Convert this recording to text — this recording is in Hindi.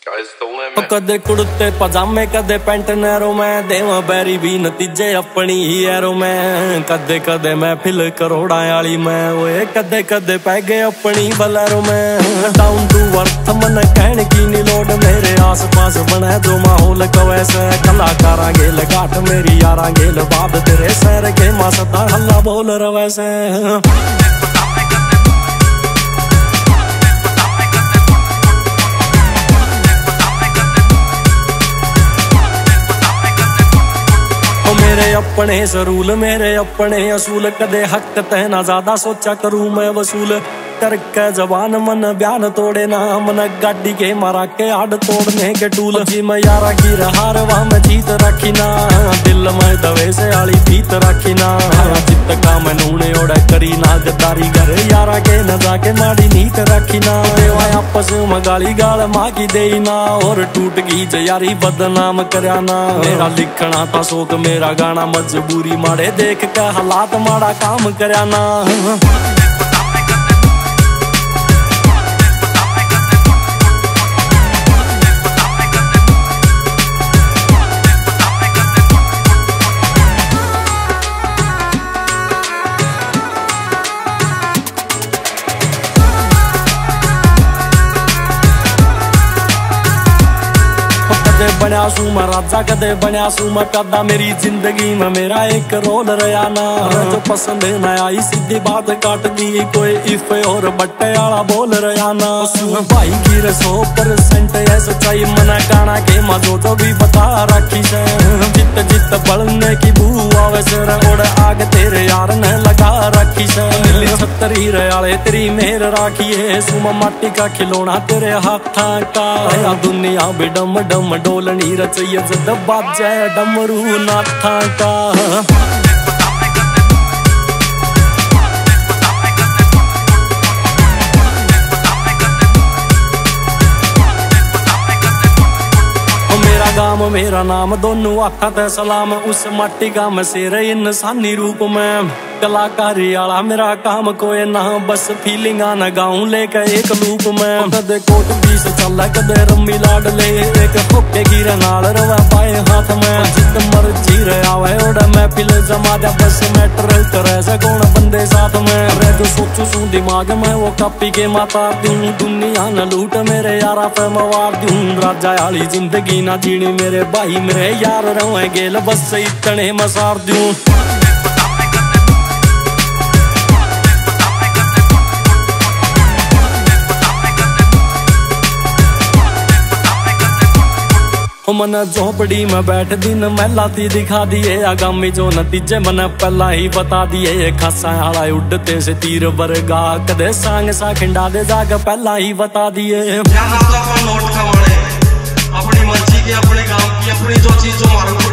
कदे कुड़ते पजामे कदे पेंट नैरो मैं देवा बैरी भी नतीजे अपनी ही एरो मैं कदे कदे मैं फिल करोड़ा वाली मैं ओए कदे कदे पै गए अपनी बलैरो मैं डाउन टू अर्थ मन कहने की नी लोड मेरे आस पास बना जो माहौल कवैसे कलाकारा गेल गाठ मेरी यारा गेल बाब तेरे सैर के मासदा हल्ला बोल रवैसे मेरे अपने सरूल मेरे अपने असूल कदे हक तह ना ज्यादा सोचा करूं मैं वसूल करके जवान मन बयान तोड़े ना मन गाड़ी के मारा के आड़ तोड़ने के टूल जी मैं यारा की हार वहां में जीत रखी ना दिल में दवे से आली भीत रखी ना चित्त का मैं नूने ओढ़ करी ना गद्दारी घर यारा के न जाके माड़ी नीत रखी ना देवा आपस में गाली गाल माँ की दे ना और टूट गई यारी बदनाम करया ना मेरा लिखना था शौक मेरा गाना मजबूरी माड़े देख के हालात माड़ा काम करया ना बनया सू मैं राजा कदे बनया सू मैं कदा मेरी जिंदगी में मेरा एक रोल रहा ना जो पसंद न आई सीधी बात काट दी कोई इफ और बट्टे वाला बोल रहा ना भाई की 100% है सच्चाई मना गाना के मजो जो भी बता रखी से जित जित बढ़ने की बू आवे सर ओढ़ आग तेरे यार ने लगा रखी से दिल्ली 70 वाले तेरी मेहर राखी है सुमा माटी का खिलौना तेरे हाथा का दुनिया भी डम डम डोलनी रचैया जद बाजे डमरू नाथा का मेरा गाम मेरा नाम दोनों आखा ते सलाम उस माटी का मैं शेर इंसानी रूप में कलाकारी आला मेरा काम कोई ना बस फीलिंग आना गाऊं लेके एक लूप में कदे कोट पीस चल कदे रम्मी लाड ले एक होके गिर नाल रवा पाए हाथ में जित मर्जी रहा है ओड़ा मैं फिल जमा जा बस मैटर करे से कौन बंदे साथ में रे जो सोचू सू दिमाग में वो कापी के माता दूं दुनिया न लूट मेरे यारा पे मवार दूं राजा वाली जिंदगी ना जीनी मेरे भाई मेरे यार रहे गेल बस इतने मसार दूं मन झोपड़ी में बैठ दिन महलाती दिखा दिए आगामी जो नतीजे मन पहला ही बता दिए खासा आला उड़ते से तीर बरगा कदे सांग सा खिंडा दे जाग पहला ही बता दिए अपनी मर्जी की अपने गांव की अपनी जो चीज जो मारो